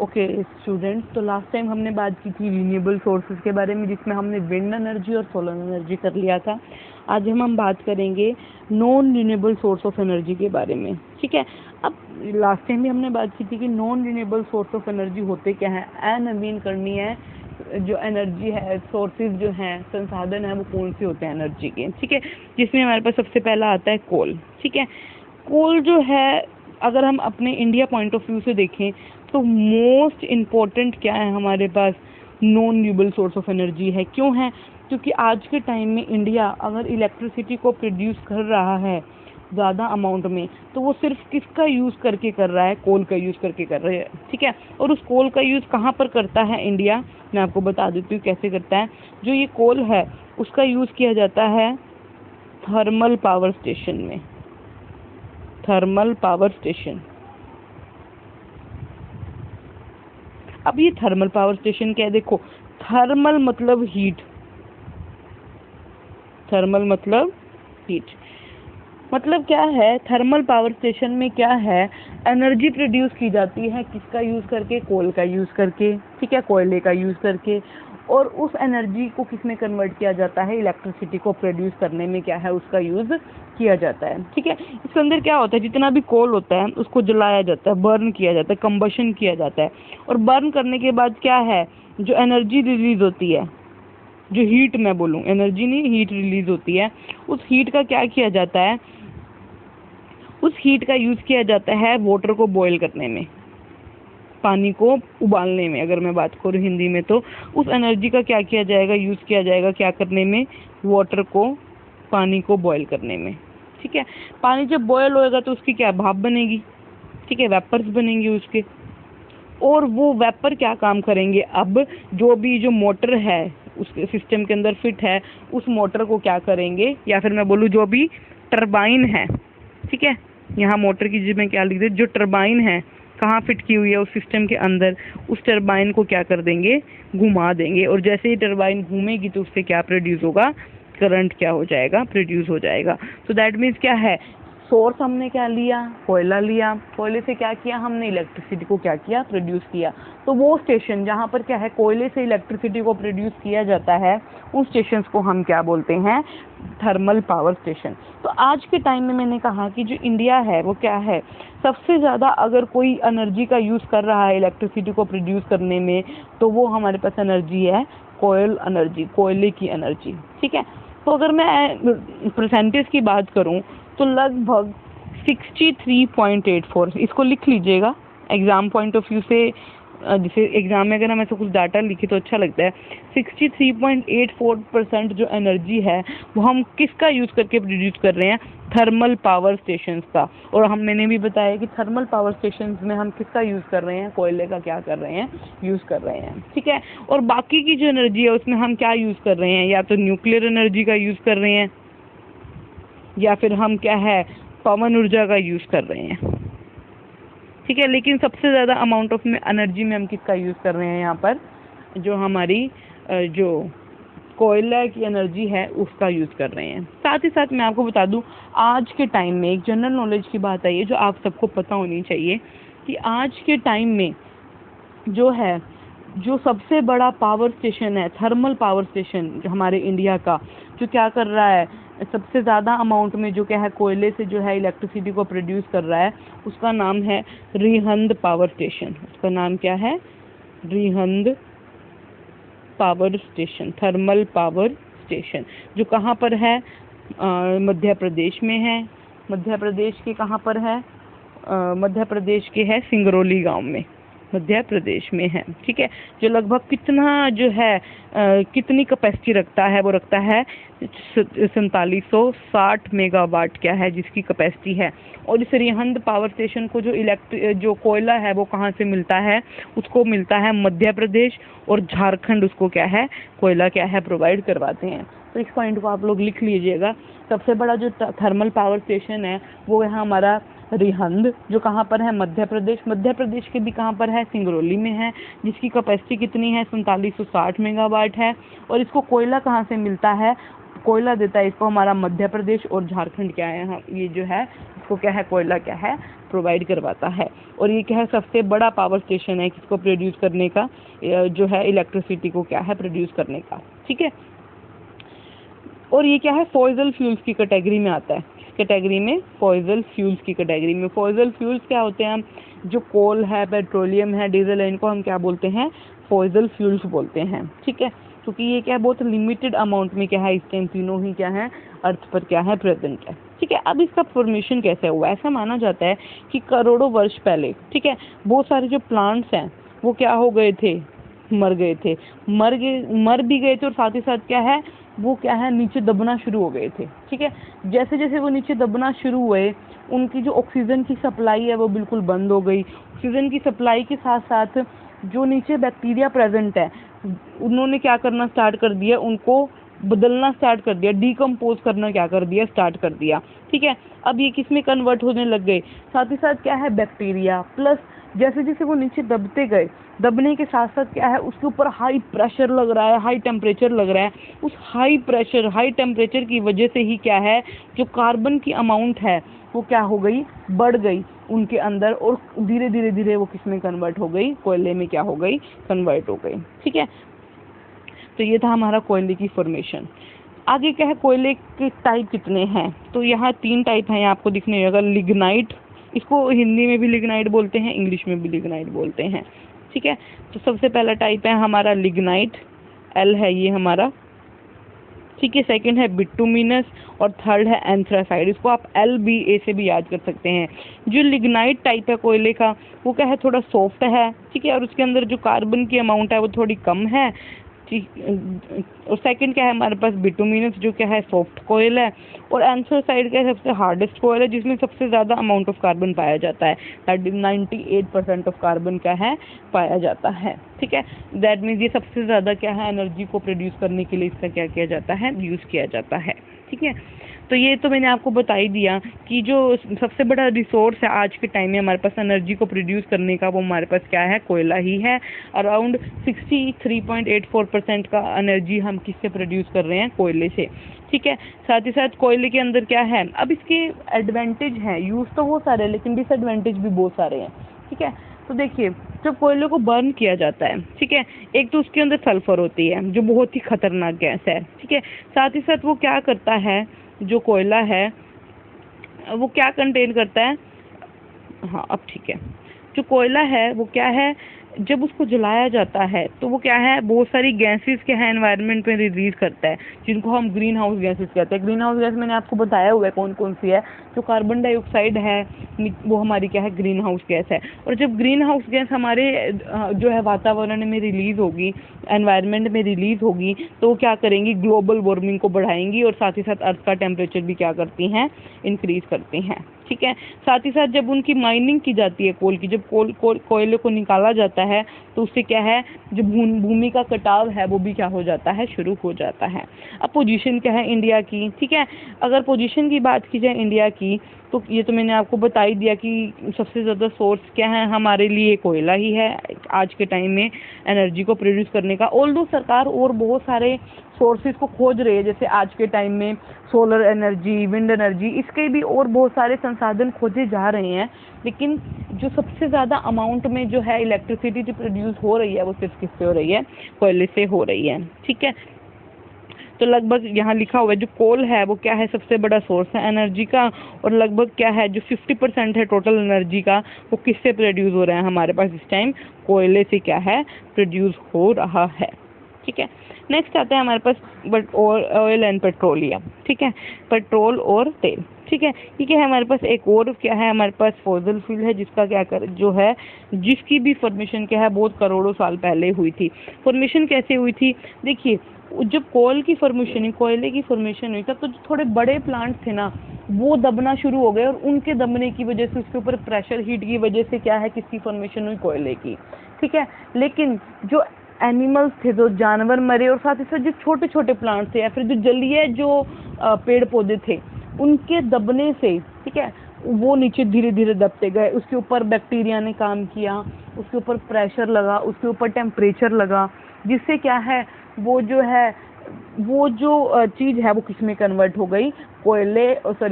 Okay student, तो last time हमने बात की थी रिन्यूएबल सोर्सेज के बारे में, जिसमें हमने विंड एनर्जी और सोलर एनर्जी कर लिया था। आज हम बात करेंगे non renewable source of energy के बारे में। ठीक है, अब लास्ट टाइम भी हमने बात की थी कि non renewable source of energy होते क्या है, अनवीनकरणीय जो एनर्जी है, सोर्सेज जो हैं, संसाधन है, वो कौन से होते हैं एनर्जी के। ठीक है, जिसमें हमारे पास सबसे पहला आता है कोल। ठीक है, कोल जो है, अगर हम अपने इंडिया पॉइंट ऑफ व्यू से देखें तो मोस्ट इम्पोर्टेंट क्या है हमारे पास, non renewable source of energy है। क्यों है? क्योंकि आज के टाइम में इंडिया अगर इलेक्ट्रिसिटी को प्रोड्यूस कर रहा है ज़्यादा अमाउंट में, तो वो सिर्फ किसका यूज़ करके कर रहा है, कोल का यूज़ करके कर रहा है। ठीक है, और उस कोल का यूज़ कहाँ पर करता है इंडिया, मैं आपको बता देती हूँ कैसे करता है। जो ये कोल है उसका यूज़ किया जाता है थर्मल पावर स्टेशन में। थर्मल पावर स्टेशन, अब ये थर्मल पावर स्टेशन क्या है, देखो थर्मल मतलब हीट, थर्मल मतलब हीट, मतलब क्या है, थर्मल पावर स्टेशन में क्या है, एनर्जी प्रोड्यूस की जाती है किसका यूज़ करके, कोल का यूज़ करके। ठीक है, कोयले का यूज़ करके, और उस एनर्जी को किस में कन्वर्ट किया जाता है, इलेक्ट्रिसिटी को प्रोड्यूस करने में क्या है, उसका यूज़ किया जाता है। ठीक है, इसके अंदर क्या होता है, जितना भी कोल होता है उसको जलाया जाता है, बर्न किया जाता है, कंबशन किया जाता है, और बर्न करने के बाद क्या है, जो एनर्जी रिलीज होती है, जो हीट, मैं बोलूँ एनर्जी नहीं, हीट रिलीज होती है, उस हीट का क्या किया जाता है, उस हीट का यूज़ किया जाता है वाटर को बॉयल करने में, पानी को उबालने में। अगर मैं बात करूँ हिंदी में, तो उस एनर्जी का क्या किया जाएगा, यूज़ किया जाएगा क्या करने में, वाटर को, पानी को बॉयल करने में। ठीक है, पानी जब बॉयल होएगा तो उसकी क्या भाप बनेगी। ठीक है, वेपर्स बनेंगे उसके, और वो वेपर क्या काम करेंगे, अब जो भी जो मोटर है उसके सिस्टम के अंदर फिट है, उस मोटर को क्या करेंगे, या फिर मैं बोलूँ जो भी टरबाइन है। ठीक है, यहाँ मोटर की जगह क्या लिख दे, जो टरबाइन है कहाँ फिट की हुई है उस सिस्टम के अंदर, उस टरबाइन को क्या कर देंगे, घुमा देंगे, और जैसे ही टरबाइन घूमेगी तो उससे क्या प्रोड्यूस होगा, करंट क्या हो जाएगा, प्रोड्यूस हो जाएगा। तो दैट मीन्स क्या है, सोर्स हमने क्या लिया, कोयला लिया, कोयले से क्या किया हमने, इलेक्ट्रिसिटी को क्या किया, प्रोड्यूस किया। तो वो स्टेशन जहाँ पर क्या है, कोयले से इलेक्ट्रिसिटी को प्रोड्यूस किया जाता है, उन स्टेशंस को हम क्या बोलते हैं, थर्मल पावर स्टेशन। तो आज के टाइम में मैंने कहा कि जो इंडिया है वो क्या है, सबसे ज़्यादा अगर कोई एनर्जी का यूज़ कर रहा है इलेक्ट्रिसिटी को प्रोड्यूस करने में, तो वो हमारे पास एनर्जी है कोयल एनर्जी, कोयले की एनर्जी। ठीक है, तो अगर मैं परसेंटेज की बात करूं तो लगभग 63.84, इसको लिख लीजिएगा एग्ज़ाम पॉइंट ऑफ व्यू से, जैसे एग्ज़ाम में अगर हम ऐसा कुछ डाटा लिखे तो अच्छा लगता है। 63.84% जो एनर्जी है वो हम किसका यूज़ करके प्रोड्यूस कर रहे हैं, थर्मल पावर स्टेशंस का। और मैंने भी बताया कि थर्मल पावर स्टेशंस में हम किसका यूज़ कर रहे हैं, कोयले का क्या कर रहे हैं, यूज़ कर रहे हैं। ठीक है, और बाकी की जो एनर्जी है उसमें हम क्या यूज़ कर रहे हैं, या तो न्यूक्लियर एनर्जी का यूज़ कर रहे हैं, या फिर हम क्या है, पवन ऊर्जा का यूज़ कर रहे हैं। ठीक है, लेकिन सबसे ज़्यादा अमाउंट ऑफ में एनर्जी में हम किसका यूज़ कर रहे हैं, यहाँ पर जो हमारी जो कोयला की एनर्जी है उसका यूज़ कर रहे हैं। साथ ही साथ मैं आपको बता दूं, आज के टाइम में एक जनरल नॉलेज की बात आई है जो आप सबको पता होनी चाहिए, कि आज के टाइम में जो है, जो सबसे बड़ा पावर स्टेशन है, थर्मल पावर स्टेशन हमारे इंडिया का, जो क्या कर रहा है, सबसे ज़्यादा अमाउंट में जो क्या है, कोयले से जो है इलेक्ट्रिसिटी को प्रोड्यूस कर रहा है, उसका नाम है रिहंद पावर स्टेशन। उसका नाम क्या है, Rihand power station, thermal power station, जो कहाँ पर है, मध्य प्रदेश में है। मध्य प्रदेश के कहाँ पर है, मध्य प्रदेश के है सिंगरौली गांव में, मध्य प्रदेश में है। ठीक है, जो लगभग कितना जो है, कितनी कैपेसिटी रखता है, वो रखता है 4760 मेगावाट क्या है, जिसकी कैपेसिटी है। और इस रिहंद पावर स्टेशन को जो कोयला है वो कहाँ से मिलता है, उसको मिलता है मध्य प्रदेश और झारखंड, उसको क्या है, कोयला क्या है, प्रोवाइड करवाते हैं। तो इस पॉइंट को आप लोग लिख लीजिएगा। सबसे बड़ा जो थर्मल पावर स्टेशन है वो है हमारा रिहंद, जो कहाँ पर है, मध्य प्रदेश। मध्य प्रदेश के भी कहाँ पर है, सिंगरौली में है, जिसकी कैपेसिटी कितनी है, 4760 मेगावाट है। और इसको कोयला कहाँ से मिलता है, कोयला देता है इसको हमारा मध्य प्रदेश और झारखंड क्या है, हाँ, ये जो है इसको क्या है, कोयला क्या है, प्रोवाइड करवाता है। और ये क्या है, सबसे बड़ा पावर स्टेशन है किसको प्रोड्यूस करने का, जो है इलेक्ट्रिसिटी को क्या है प्रोड्यूस करने का। ठीक है, और ये क्या है, फॉसिल फ्यूल्स की कैटेगरी में आता है। किस कैटेगरी में, फॉसिल फ्यूल्स की कैटेगरी में। फॉसिल फ्यूल्स क्या होते हैं, जो कोल है, पेट्रोलियम है, डीजल है, इनको हम क्या बोलते हैं, फॉसिल फ्यूल्स बोलते हैं। ठीक है, क्योंकि ये क्या है, बहुत लिमिटेड अमाउंट में क्या है इस टाइम तीनों ही क्या है अर्थ पर क्या है प्रेजेंट है। ठीक है, अब इसका फॉर्मेशन कैसे हुआ, ऐसा माना जाता है कि करोड़ों वर्ष पहले, ठीक है, बहुत सारे जो प्लांट्स हैं वो क्या हो गए थे, मर गए थे, मर भी गए थे, और साथ ही साथ क्या है, वो क्या है नीचे दबना शुरू हो गए थे। ठीक है, जैसे जैसे वो नीचे दबना शुरू हुए, उनकी जो ऑक्सीजन की सप्लाई है वो बिल्कुल बंद हो गई। ऑक्सीजन की सप्लाई के साथ साथ जो नीचे बैक्टीरिया प्रेजेंट है, उन्होंने क्या करना स्टार्ट कर दिया, उनको बदलना स्टार्ट कर दिया, डीकम्पोज करना क्या कर दिया, स्टार्ट कर दिया। ठीक है, अब ये किस में कन्वर्ट होने लग गए, साथ ही साथ क्या है, बैक्टीरिया प्लस जैसे जैसे वो नीचे दबते गए, दबने के साथ साथ क्या है, उसके ऊपर हाई प्रेशर लग रहा है, हाई टेम्परेचर लग रहा है। उस हाई प्रेशर हाई टेम्परेचर की वजह से ही क्या है, जो कार्बन की अमाउंट है वो क्या हो गई, बढ़ गई उनके अंदर, और धीरे धीरे धीरे वो किस में कन्वर्ट हो गई, कोयले में क्या हो गई, कन्वर्ट हो गई। ठीक है, तो ये था हमारा कोयले की फॉर्मेशन। आगे क्या है, कोयले के टाइप कितने हैं, तो यहाँ 3 टाइप हैं, आपको दिखने होगा। लिग्नाइट, इसको हिंदी में भी लिग्नाइट बोलते हैं, इंग्लिश में भी लिग्नाइट बोलते हैं। ठीक है, तो सबसे पहला टाइप है हमारा लिग्नाइट, एल है ये हमारा। ठीक है, सेकंड है बिटुमिनस, और थर्ड है एंथ्रासाइड। इसको आप LBA से भी याद कर सकते हैं। जो लिग्नाइट टाइप है कोयले का, वो क्या है, थोड़ा सॉफ्ट है। ठीक है, और उसके अंदर जो कार्बन की अमाउंट है वो थोड़ी कम है। ठीक, और सेकंड क्या है हमारे पास, बिटुमिनस, जो क्या है सॉफ्ट कोयल है। और एंथ्रासाइड क्या है, सबसे हार्डेस्ट कोयल है, जिसमें सबसे ज़्यादा अमाउंट ऑफ कार्बन पाया जाता है। 98% ऑफ कार्बन का है पाया जाता है। ठीक है, दैट मीन्स ये सबसे ज़्यादा क्या है, एनर्जी को प्रोड्यूस करने के लिए इसका क्या किया जाता है, यूज़ किया जाता है। ठीक है, तो ये तो मैंने आपको बता ही दिया कि जो सबसे बड़ा रिसोर्स है आज के टाइम में हमारे पास एनर्जी को प्रोड्यूस करने का, वो हमारे पास क्या है, कोयला ही है। अराउंड 63.84% का एनर्जी हम किससे प्रोड्यूस कर रहे हैं, कोयले से। ठीक है, साथ ही साथ कोयले के अंदर क्या है, अब इसके एडवांटेज हैं, यूज़ तो बहुत सारे हैं लेकिन डिसएडवांटेज भी बहुत सारे हैं। ठीक है, तो देखिए, जब कोयले को बर्न किया जाता है, ठीक है, एक तो उसके अंदर सल्फर होती है जो बहुत ही खतरनाक गैस है। ठीक है, साथ ही साथ वो क्या करता है, जो कोयला है वो क्या कंटेन करता है, हाँ अब ठीक है, जो कोयला है वो क्या है, जब उसको जलाया जाता है तो वो क्या है, बहुत सारी गैसेस क्या है एनवायरनमेंट में रिलीज करता है, जिनको हम ग्रीन हाउस गैसेस कहते हैं। ग्रीन हाउस गैस मैंने आपको बताया हुआ है कौन कौन सी है। जो कार्बन डाइऑक्साइड है वो हमारी क्या है, ग्रीन हाउस गैस है। और जब ग्रीन हाउस गैस हमारे जो है वातावरण में रिलीज होगी, एनवायरनमेंट में रिलीज होगी, तो वो क्या करेंगी, ग्लोबल वार्मिंग को बढ़ाएंगी, और साथ ही साथ अर्थ का टेम्परेचर भी क्या करती हैं, इंक्रीज करती हैं। ठीक है, साथ ही साथ जब उनकी माइनिंग की जाती है कोल की, जब कोयले को निकाला जाता है, तो उससे क्या है, जो भूमि का कटाव है वो भी क्या हो जाता है, शुरू हो जाता है। अब पोजीशन क्या है इंडिया की, ठीक है, अगर पोजीशन की बात की जाए इंडिया की, तो ये तो मैंने आपको बता ही दिया कि सबसे ज़्यादा सोर्स क्या है हमारे लिए, कोयला ही है आज के टाइम में एनर्जी को प्रोड्यूस करने का। ऑल्दो सरकार और बहुत सारे सोर्सेज को खोज रही है, जैसे आज के टाइम में सोलर एनर्जी, विंड एनर्जी, इसके भी और बहुत सारे संसाधन खोजे जा रहे हैं, लेकिन जो सबसे ज़्यादा अमाउंट में जो है इलेक्ट्रिसिटी जो प्रोड्यूस हो रही है वो सिर्फ किससे हो रही है, कोयले से हो रही है। ठीक है, तो लगभग यहाँ लिखा हुआ है जो कोल है वो क्या है, सबसे बड़ा सोर्स है एनर्जी का, और लगभग क्या है जो 50% है टोटल एनर्जी का, वो किससे प्रोड्यूस हो रहा है हमारे पास इस टाइम, कोयले से क्या है प्रोड्यूस हो रहा है। ठीक है, नेक्स्ट आता है हमारे पास बट ऑयल एंड पेट्रोलियम। ठीक है, पेट्रोल और तेल। ठीक है, ठीक है, हमारे पास एक और क्या है, हमारे पास फॉसिल फ्यूल है, जिसका क्या कर जो है, जिसकी भी फॉर्मेशन क्या है बहुत करोड़ों साल पहले हुई थी। फॉर्मेशन कैसे हुई थी, देखिए, जब कोल की फॉर्मेशन, कोयले की फॉर्मेशन हुई, तब तो जो थोड़े बड़े प्लांट्स थे ना, वो दबना शुरू हो गए, और उनके दबने की वजह से, उसके ऊपर प्रेशर हीट की वजह से क्या है, किसकी फॉर्मेशन हुई, कोयले की। ठीक है, लेकिन जो एनिमल्स थे, जो जानवर मरे, और साथ ही साथ जो छोटे छोटे प्लांट्स थे या फिर जो जलीय जो पेड़ पौधे थे, उनके दबने से, ठीक है, वो नीचे धीरे धीरे दबते गए। उसके ऊपर बैक्टीरिया ने काम किया, उसके ऊपर प्रेशर लगा, उसके ऊपर टेम्परेचर लगा, जिससे क्या है, वो जो है वो जो चीज़ है वो किस में कन्वर्ट हो गई,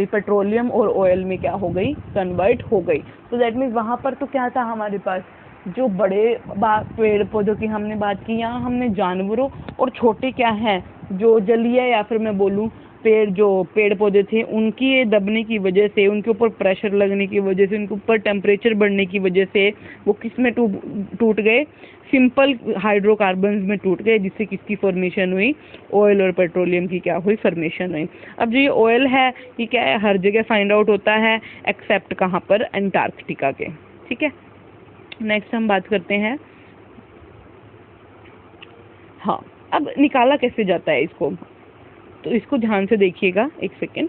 पेट्रोलियम और ऑयल में क्या हो गई, कन्वर्ट हो गई। तो दैट मीन्स वहाँ पर तो क्या था हमारे पास, जो बड़े पेड़ पौधों की हमने बात की, यहाँ हमने जानवरों और छोटे क्या हैं जो जलीय या फिर मैं बोलूँ पेड़ पौधे थे उनकी दबने की वजह से, उनके ऊपर प्रेशर लगने की वजह से, उनके ऊपर टेम्परेचर बढ़ने की वजह से वो किस में टूट गए, सिंपल हाइड्रोकार्बन्स में टूट गए, जिससे किसकी फॉर्मेशन हुई, ऑयल और पेट्रोलियम की क्या हुई, फॉर्मेशन हुई। अब जो ये ऑयल है ये क्या है, हर जगह फाइंड आउट होता है एक्सेप्ट कहाँ पर, अंटार्कटिका के। ठीक है, नेक्स्ट हम बात करते हैं। हाँ, अब निकाला कैसे जाता है इसको, तो इसको ध्यान से देखिएगा, एक सेकेंड।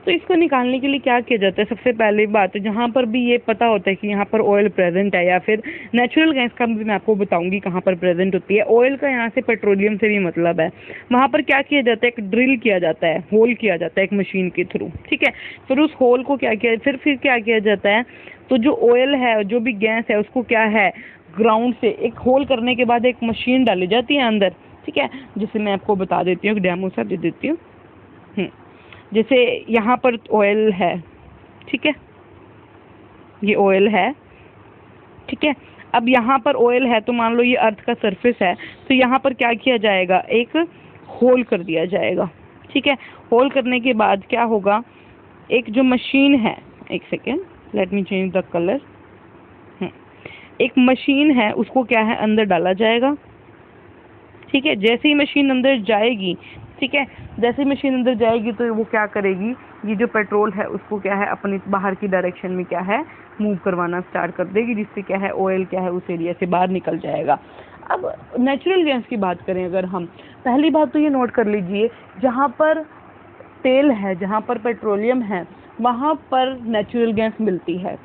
तो इसको निकालने के लिए क्या किया जाता है, सबसे पहले बात जहाँ पर भी ये पता होता है कि यहाँ पर ऑयल प्रेजेंट है, या फिर नेचुरल गैस का भी मैं आपको बताऊंगी कहाँ पर प्रेजेंट होती है, ऑयल का यहाँ से पेट्रोलियम से भी मतलब है, वहाँ पर क्या किया जाता है, एक ड्रिल किया जाता है, होल किया जाता है एक मशीन के थ्रू। ठीक है, फिर उस होल को क्या किया, फिर क्या किया जाता है, तो जो ऑयल है, जो भी गैस है, उसको क्या है, ग्राउंड से एक होल करने के बाद एक मशीन डाली जाती है अंदर। ठीक है, जिसे मैं आपको बता देती हूँ, डेमो सा दे देती हूँ। जैसे यहाँ पर ऑयल है, ठीक है, ये ऑयल है। ठीक है, अब यहाँ पर ऑयल है तो मान लो ये अर्थ का सरफेस है, तो यहाँ पर क्या किया जाएगा, एक होल कर दिया जाएगा। ठीक है, होल करने के बाद क्या होगा, एक जो मशीन है, एक second let me change the colour, एक मशीन है उसको क्या है, अंदर डाला जाएगा। ठीक है, जैसे ही मशीन अंदर जाएगी, ठीक है, जैसे ही मशीन अंदर जाएगी तो वो क्या करेगी, ये जो पेट्रोल है उसको क्या है, अपनी बाहर की डायरेक्शन में क्या है, मूव करवाना स्टार्ट कर देगी, जिससे क्या है, ऑयल क्या है उस एरिया से बाहर निकल जाएगा। अब नेचुरल गैस की बात करें अगर हम, पहली बात तो ये नोट कर लीजिए, जहाँ पर तेल है, जहाँ पर पेट्रोलियम है, वहाँ पर नेचुरल गैस मिलती है।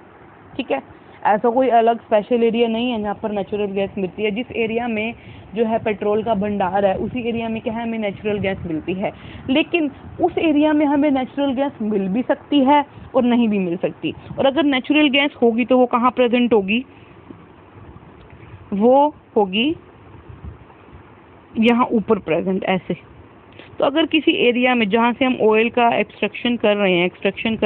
ठीक है, ऐसा कोई अलग स्पेशल एरिया नहीं है जहाँ पर नेचुरल गैस मिलती है। जिस एरिया में जो है पेट्रोल का भंडार है, उसी एरिया में क्या है, हमें नेचुरल गैस मिलती है। लेकिन उस एरिया में हमें नेचुरल गैस मिल भी सकती है और नहीं भी मिल सकती। और अगर नेचुरल गैस होगी तो वो कहाँ प्रेजेंट होगी, वो होगी यहाँ ऊपर प्रेजेंट, ऐसे। तो अगर किसी एरिया में जहाँ से हम ऑयल का एक्सट्रैक्शन कर रहे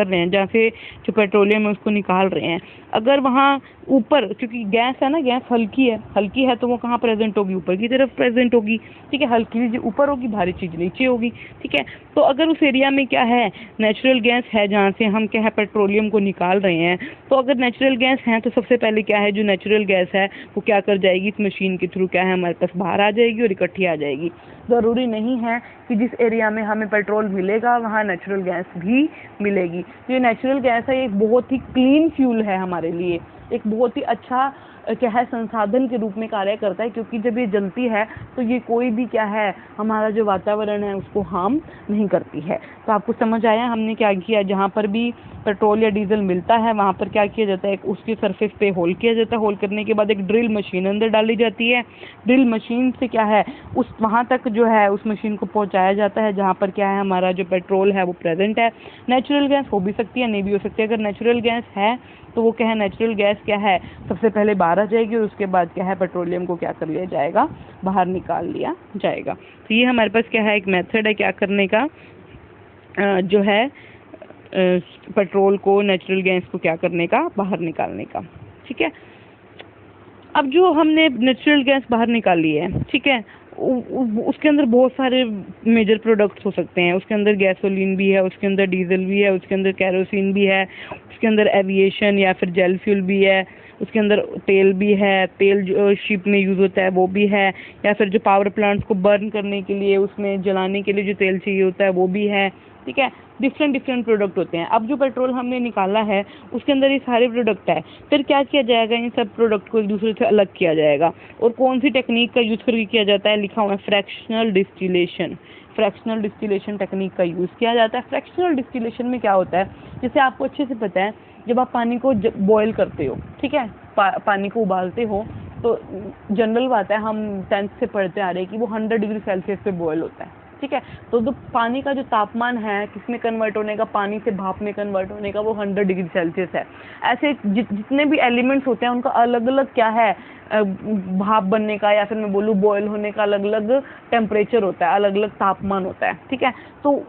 हैं, जहाँ से जो पेट्रोलियम है उसको निकाल रहे हैं, अगर वहाँ ऊपर, क्योंकि गैस है ना, गैस हल्की है तो वो कहाँ प्रेजेंट होगी, ऊपर की तरफ प्रेजेंट होगी। ठीक है, हल्की चीज़ ऊपर होगी, भारी चीज़ नीचे होगी। ठीक है, तो अगर उस एरिया में क्या है, नेचुरल गैस है, जहाँ से हम क्या है पेट्रोलियम को निकाल रहे हैं, तो अगर नेचुरल गैस है तो सबसे पहले क्या है, जो नेचुरल गैस है वो क्या कर जाएगी, इस मशीन के थ्रू क्या है हमारे पास बाहर आ जाएगी और इकट्ठी आ जाएगी। ज़रूरी नहीं है कि जिस एरिया में हमें पेट्रोल मिलेगा वहाँ नेचुरल गैस भी मिलेगी। तो ये नेचुरल गैस है, एक बहुत ही क्लीन फ्यूल है हमारे लिए, एक बहुत ही अच्छा क्या है संसाधन के रूप में कार्य करता है, क्योंकि जब ये जलती है तो ये कोई भी क्या है, हमारा जो वातावरण है उसको हार्म नहीं करती है। तो आपको समझ आया हमने क्या किया, जहाँ पर भी पेट्रोल या डीजल मिलता है वहाँ पर क्या किया जाता है, उसके सरफेस पे होल किया जाता है, होल करने के बाद एक ड्रिल मशीन अंदर डाली जाती है। ड्रिल मशीन से क्या है, उस वहाँ तक जो है उस मशीन को पहुँचाया जाता है जहाँ पर क्या है हमारा जो पेट्रोल है वो प्रेजेंट है। नेचुरल गैस हो भी सकती है, नहीं भी हो सकती है। अगर नेचुरल गैस है तो वो क्या है, नेचुरल गैस क्या है सबसे पहले बाहर आ जाएगी और उसके बाद क्या है पेट्रोलियम को क्या कर लिया जाएगा, बाहर निकाल लिया जाएगा। तो ये हमारे पास क्या है, एक मेथड है क्या करने का, जो है पेट्रोल को, नेचुरल गैस को क्या करने का, बाहर निकालने का। ठीक है, अब जो हमने नेचुरल गैस बाहर निकाली है, ठीक है, उसके अंदर बहुत सारे मेजर प्रोडक्ट्स हो सकते हैं। उसके अंदर गैसोलीन भी है, उसके अंदर डीजल भी है, उसके अंदर कैरोसिन भी है, उसके अंदर एविएशन या फिर जेल फ्यूल भी है, उसके अंदर तेल भी है, तेल जो शिप में यूज़ होता है वो भी है, या फिर जो पावर प्लांट्स को बर्न करने के लिए, उसमें जलाने के लिए जो तेल चाहिए होता है वो भी है। ठीक है, डिफरेंट प्रोडक्ट होते हैं। अब जो पेट्रोल हमने निकाला है उसके अंदर ये सारे प्रोडक्ट है, फिर क्या किया जाएगा, इन सब प्रोडक्ट को एक दूसरे से अलग किया जाएगा। और कौन सी टेक्निक का यूज़ करके किया जाता है, लिखा हुआ है fractional distillation. Fractional distillation technique का यूज़ किया जाता है। फ्रैक्शनल डिस्टिलेशन में क्या होता है, जैसे आपको अच्छे से पता है, जब आप पानी को बॉयल करते हो, ठीक है, पानी को उबालते हो, तो जनरल बात है, हम 10th से पढ़ते आ रहे हैं कि वो 100 डिग्री सेल्सियस पे बॉयल होता है। ठीक ठीक है। तो पानी का जो तापमान है किसमें कन्वर्ट होने का, पानी से भाप में कन्वर्ट होने का, वो 100 डिग्री सेल्सियस है। ऐसे जितने भी एलिमेंट्स होते हैं उनका अलग अलग क्या है, भाप बनने का या फिर मैं बोलूँ बॉयल होने का अलग अलग टेम्परेचर होता है, अलग अलग तापमान होता है, ठीक है। तो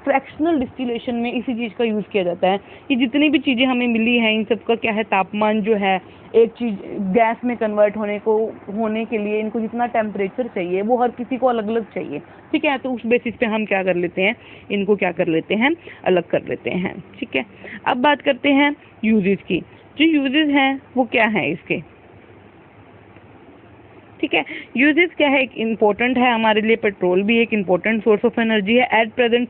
फ्रैक्शनल डिस्टिलेशन में इसी चीज़ का यूज़ किया जाता है कि जितनी भी चीज़ें हमें मिली हैं इन सब का क्या है, तापमान जो है एक चीज़ गैस में कन्वर्ट होने के लिए इनको जितना टेम्परेचर चाहिए वो हर किसी को अलग अलग चाहिए, ठीक है। तो उस बेसिस पे हम क्या कर लेते हैं, इनको क्या कर लेते हैं, अलग कर लेते हैं, ठीक है। अब बात करते हैं यूजेस की। जो यूजेस हैं वो क्या है इसके, ठीक है। यूजेस क्या है, एक इम्पोर्टेंट है हमारे लिए, पेट्रोल भी एक इम्पोर्टेंट सोर्स ऑफ एनर्जी है। एट प्रेजेंट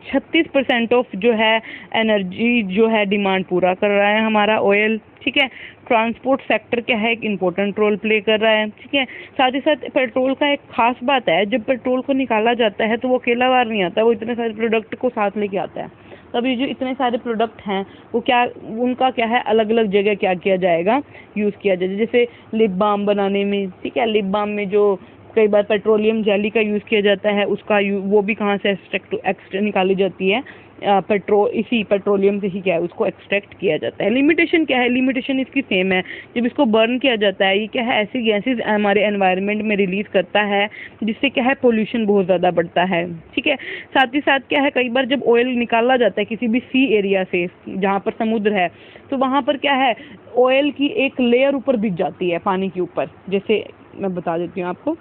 36% ऑफ जो है एनर्जी जो है डिमांड पूरा कर रहा है हमारा ऑयल, ठीक है। ट्रांसपोर्ट सेक्टर क्या है, एक इम्पोर्टेंट रोल प्ले कर रहा है, ठीक है। साथ ही साथ पेट्रोल का एक खास बात है, जब पेट्रोल को निकाला जाता है तो वो अकेला बार नहीं आता, वो इतने सारे प्रोडक्ट को साथ लेके आता है। तब ये जो इतने सारे प्रोडक्ट हैं वो क्या, उनका क्या है, अलग अलग जगह क्या किया जाएगा, यूज़ किया जाएगा। जैसे लिप बाम बनाने में, ठीक है, लिप बाम में जो कई बार पेट्रोलियम जेली का यूज़ किया जाता है, उसका वो भी कहाँ से एक्सट्रैक्ट निकाली जाती है, इसी पेट्रोलियम से ही क्या है उसको एक्सट्रैक्ट किया जाता है। लिमिटेशन क्या है, लिमिटेशन इसकी सेम है। जब इसको बर्न किया जाता है ये क्या है, ऐसी गैसेज हमारे एनवायरनमेंट में रिलीज करता है जिससे क्या है पोल्यूशन बहुत ज़्यादा बढ़ता है, ठीक है। साथ ही साथ क्या है, कई बार जब ऑयल निकाला जाता है किसी भी सी एरिया से जहाँ पर समुद्र है, तो वहाँ पर क्या है, ऑयल की एक लेयर ऊपर दिख जाती है पानी के ऊपर। जैसे मैं बता देती हूँ आपको,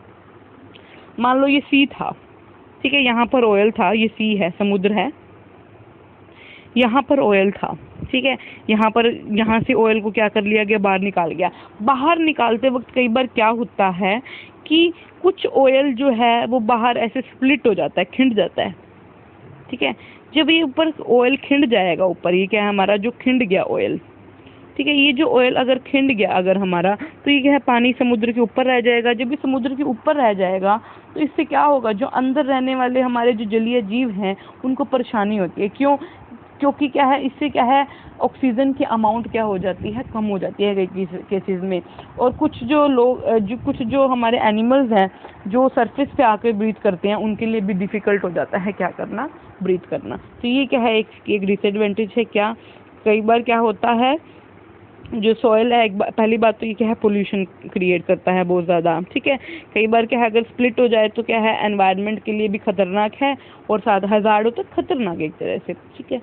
मान लो ये सी था, ठीक है, यहाँ पर ऑयल था, ये सी है, समुद्र है, यहाँ पर ऑयल था, ठीक है। यहाँ से ऑयल को क्या कर लिया गया, बाहर निकाल गया। बाहर निकालते वक्त कई बार क्या होता है कि कुछ ऑयल जो है वो बाहर ऐसे स्प्लिट हो जाता है, खिंड जाता है, ठीक है। जब ये ऊपर ऑयल खिंड जाएगा, ऊपर ये क्या है हमारा जो खिंड गया ऑयल, ठीक है, ये जो ऑयल अगर खिंड गया अगर हमारा, तो ये क्या है, पानी समुद्र के ऊपर रह जाएगा। जब ये समुद्र के ऊपर रह जाएगा तो इससे क्या होगा, जो अंदर रहने वाले हमारे जो जलीय जीव हैं उनको परेशानी होती है। क्योंकि क्या है, इससे क्या है, ऑक्सीजन की अमाउंट क्या हो जाती है, कम हो जाती है कई केसेस में। और कुछ जो हमारे एनिमल्स हैं जो सरफेस पे आकर ब्रीथ करते हैं उनके लिए भी डिफ़िकल्ट हो जाता है क्या करना, ब्रीथ करना। तो ये क्या है, एक डिसएडवांटेज है। क्या कई बार क्या होता है, जो सॉइल है, पहली बात तो ये क्या है, पोल्यूशन क्रिएट करता है बहुत ज़्यादा, ठीक है। कई बार क्या है, अगर स्प्लिट हो जाए तो क्या है, एनवायरनमेंट के लिए भी खतरनाक है और साथ हज़ार्ड होता है, खतरनाक एक तरह से, ठीक है,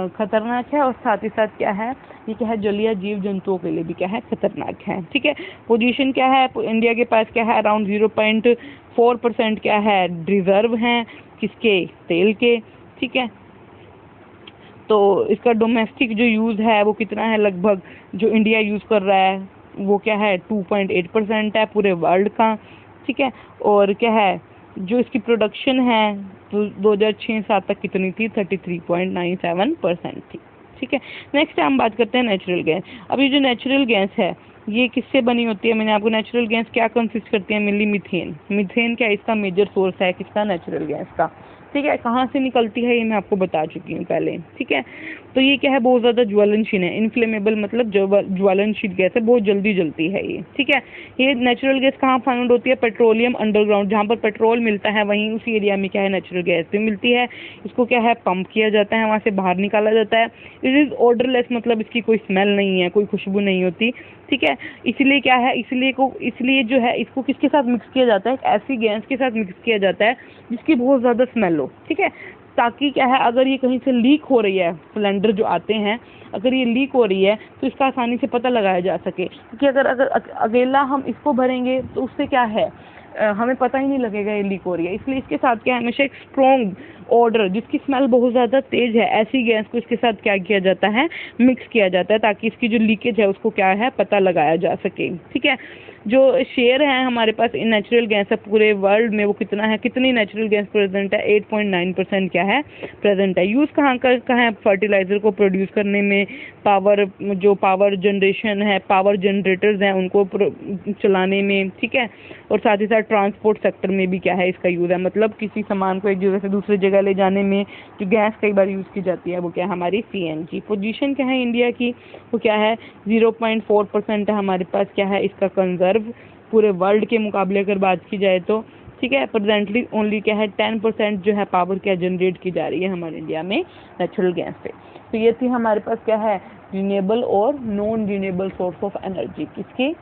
खतरनाक है। और साथ ही साथ क्या है, ये क्या है, जलीय जीव जंतुओं के लिए भी क्या है, खतरनाक है, ठीक है। पोजीशन क्या है, इंडिया के पास क्या है, अराउंड 0.4% क्या है, रिजर्व हैं किसके, तेल के, ठीक है। तो इसका डोमेस्टिक जो यूज़ है वो कितना है, लगभग जो इंडिया यूज़ कर रहा है वो क्या है, 2.8% है पूरे वर्ल्ड का, ठीक है। और क्या है, जो इसकी प्रोडक्शन है तो 2006-07 तक कितनी थी, 33.97% थी, ठीक है। नेक्स्ट हम बात करते हैं नेचुरल गैस। अब ये जो नेचुरल गैस है ये किससे बनी होती है, मैंने आपको नेचुरल गैस क्या कंसिस्ट करती है, मेनली मीथेन। मीथेन क्या इसका मेजर सोर्स है, किसका, नेचुरल गैस का, ठीक है। कहाँ से निकलती है ये मैं आपको बता चुकी हूँ पहले, ठीक है। तो ये क्या है, बहुत ज़्यादा ज्वलनशील है, इनफ्लेमेबल मतलब ज्वलनशील गैस है, बहुत जल्दी जलती है ये, ठीक है। ये नेचुरल गैस कहाँ फाउंड होती है, पेट्रोलियम अंडरग्राउंड, जहाँ पर पेट्रोल मिलता है वहीं उसी एरिया में क्या है, नेचुरल गैस भी मिलती है। इसको क्या है, पंप किया जाता है, वहाँ से बाहर निकाला जाता है। इट इज़ ऑर्डरलेस, मतलब इसकी कोई स्मेल नहीं है, कोई खुशबू नहीं होती, ठीक है। इसलिए क्या है, इसलिए जो है इसको किसके साथ मिक्स किया जाता है, एक ऐसी गैस के साथ मिक्स किया जाता है जिसकी बहुत ज़्यादा स्मेल हो, ठीक है। ताकि क्या है, अगर ये कहीं से लीक हो रही है, सिलेंडर जो आते हैं अगर ये लीक हो रही है तो इसका आसानी से पता लगाया जा सके। क्योंकि अगर अकेला हम इसको भरेंगे तो उससे क्या है, हमें पता ही नहीं लगेगा ये लीक हो रही है। इसलिए इसके साथ क्या है, हमेशा एक स्ट्रॉन्ग ऑर्डर जिसकी स्मेल बहुत ज़्यादा तेज़ है, ऐसी गैस को इसके साथ क्या किया जाता है, मिक्स किया जाता है, ताकि इसकी जो लीकेज है उसको क्या है, पता लगाया जा सके, ठीक है। जो शेयर है हमारे पास इन नेचुरल गैस है पूरे वर्ल्ड में, वो कितना है, कितनी नेचुरल गैस प्रेजेंट है, 8.9% क्या है, प्रेजेंट है। यूज़ कहाँ है, फर्टिलाइज़र को प्रोड्यूस करने में, जो पावर जनरेशन है, पावर जनरेटर्स हैं उनको चलाने में, ठीक है। और साथ ही साथ ट्रांसपोर्ट सेक्टर में भी क्या है, इसका यूज़ है, मतलब किसी सामान को एक जगह से दूसरी जगह ले जाने में जो गैस कई बार यूज़ की जाती है वो क्या है, हमारी CNG। पोजीशन क्या है इंडिया की, वो क्या है, 0.4% है हमारे पास क्या है इसका कंजर्व, पूरे वर्ल्ड के मुकाबले अगर बात की जाए तो ठीक है। प्रेजेंटली ओनली क्या है 10% जो है पावर क्या जनरेट की जा रही है हमारे इंडिया में नेचुरल गैस से। तो ये थी हमारे पास क्या है रिन्यूएबल और non renewable source of energy किसकी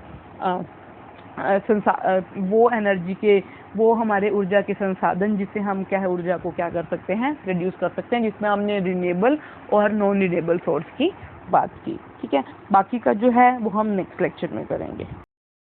वो एनर्जी के वो हमारे ऊर्जा के संसाधन जिससे हम क्या है ऊर्जा को क्या कर सकते हैं प्रोड्यूस कर सकते हैं, जिसमें हमने रिन्यूएबल और नॉन रिन्यूएबल सोर्स की बात की। ठीक है, बाकी का जो है वो हम नेक्स्ट लेक्चर में करेंगे।